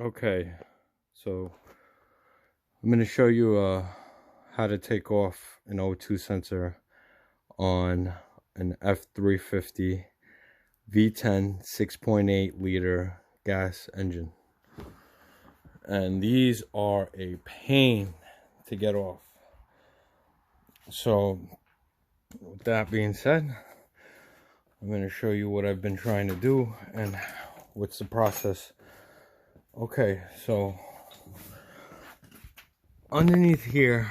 Okay, so I'm going to show you how to take off an O2 sensor on an F350 V10 6.8 liter gas engine. And these are a pain to get off. So with that being said, I'm going to show you what I've been trying to do and what's the process. Okay, so underneath here,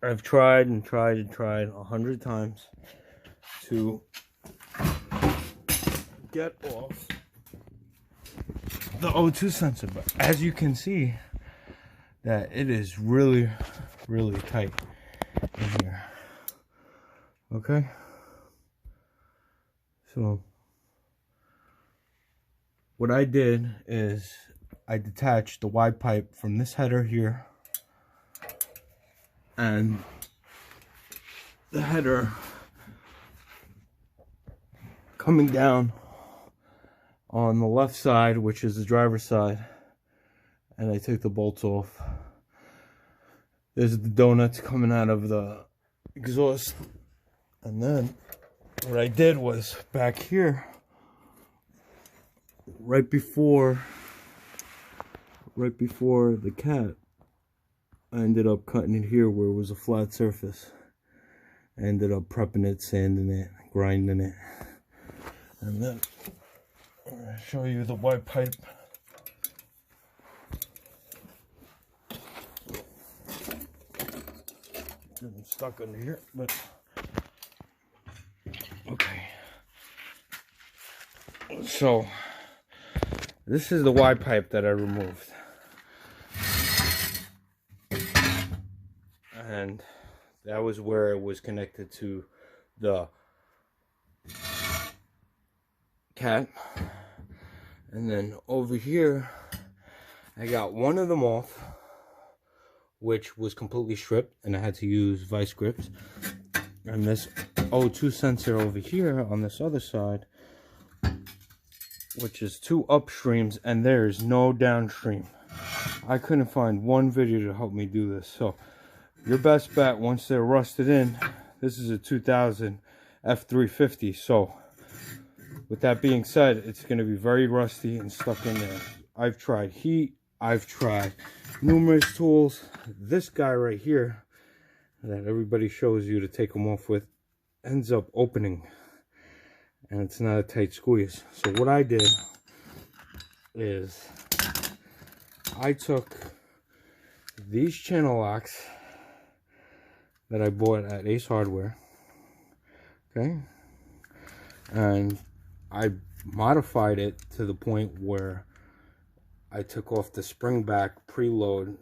I've tried 100 times to get off the O2 sensor, but as you can see, that it is really tight in here. Okay, so what I did is I detached the wide pipe from this header here and the header coming down on the left side, which is the driver's side, and I took the bolts off. There's the donuts coming out of the exhaust, and then what I did was back here, right before the cat, I ended up cutting it here where it was a flat surface. I ended up prepping it, sanding it, grinding it, and then I'm going to show you the white pipe. Getting stuck under here, but okay. So this is the wide pipe that I removed, and that was where it was connected to the cat. And then over here I got one of them off, which was completely stripped, and I had to use vice grips. And this O2 sensor over here on this other side, which is two upstreams and there's no downstream. I couldn't find one video to help me do this. So your best bet, once they're rusted in, this is a 2000 F350. So with that being said, it's going to be very rusty and stuck in there. I've tried heat, I've tried numerous tools. This guy right here that everybody shows you to take them off with ends up opening, and it's not a tight squeeze. So what I did is I took these channel locks that I bought at Ace Hardware, okay, and I modified it to the point where I took off the spring back preload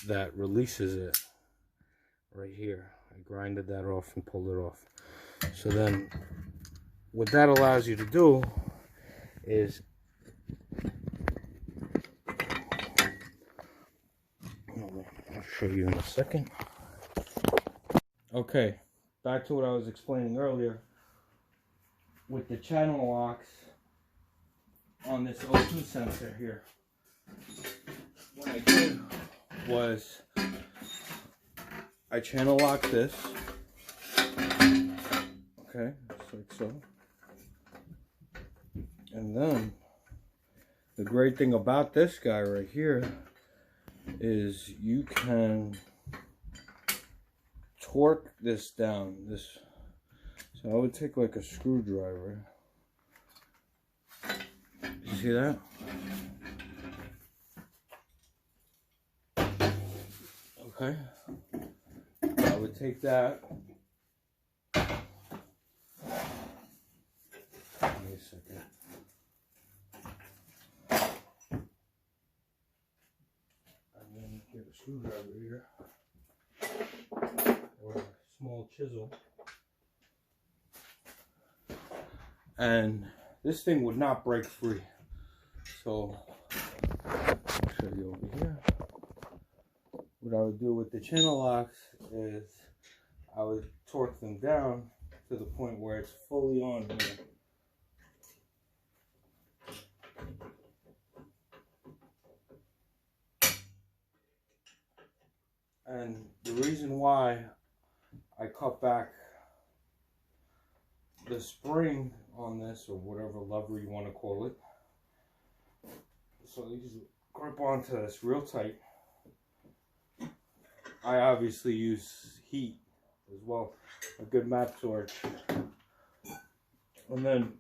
that releases it right here. I grinded that off and pulled it off. So then what that allows you to do is I'll show you in a second. Okay, back to what I was explaining earlier with the channel locks on this O2 sensor here. What I did was I channel locked this, okay, just like so. And then the great thing about this guy right here is you can torque this down. So I would take like a screwdriver. You see that? Okay. I would take that. Give me a second. And then get a screwdriver here, or a small chisel. And this thing would not break free. So I'll show you over here. What I would do with the channel locks is I would torque them down to the point where it's fully on here. And the reason why I cut back the spring on this, or whatever lever you want to call it, so you just grip onto this real tight. I obviously use heat as well, a good map torch. And then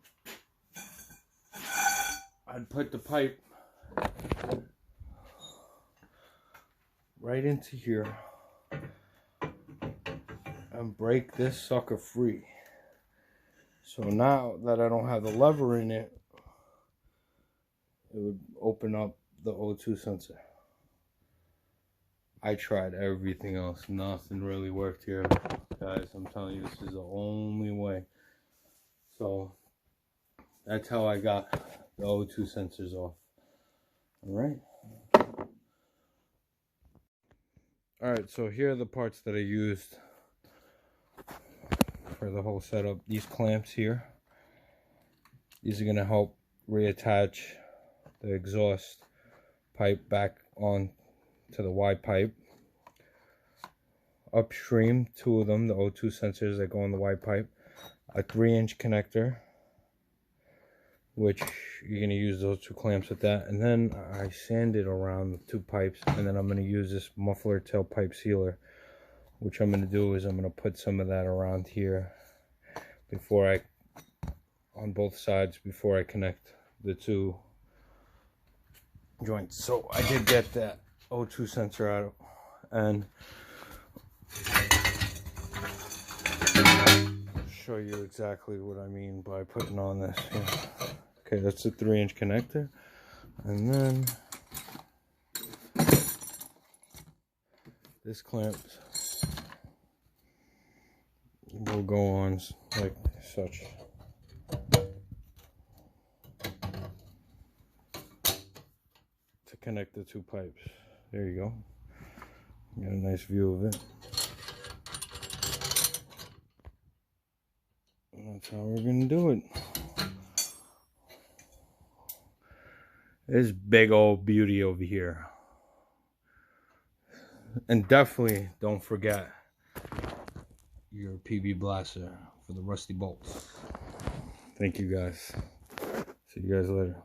I'd put the pipe right into here and break this sucker free. So now that I don't have the lever in it, it would open up the O2 sensor. I tried everything else, nothing really worked here, guys. I'm telling you, this is the only way. So that's how I got the O2 sensors off. Alright, so here are the parts that I used for the whole setup. These clamps here, these are going to help reattach the exhaust pipe back on to the Y pipe. Upstream, 2 of them, the O2 sensors that go on the Y pipe. A 3-inch connector, which you're going to use those 2 clamps with that. And then I sanded around the 2 pipes, and then I'm going to use this muffler tailpipe sealer. Which I'm going to do is I'm going to put some of that around here before on both sides, before I connect the 2 joints. So I did get that O2 sensor out, and I'll show you exactly what I mean by putting on this here. Okay, that's a 3-inch connector, and then this clamp will go on like such. To connect the 2 pipes. There you go. Got a nice view of it. And that's how we're gonna do it. This big old beauty over here. And definitely don't forget your PB blaster for the rusty bolts. Thank you guys. See you guys later.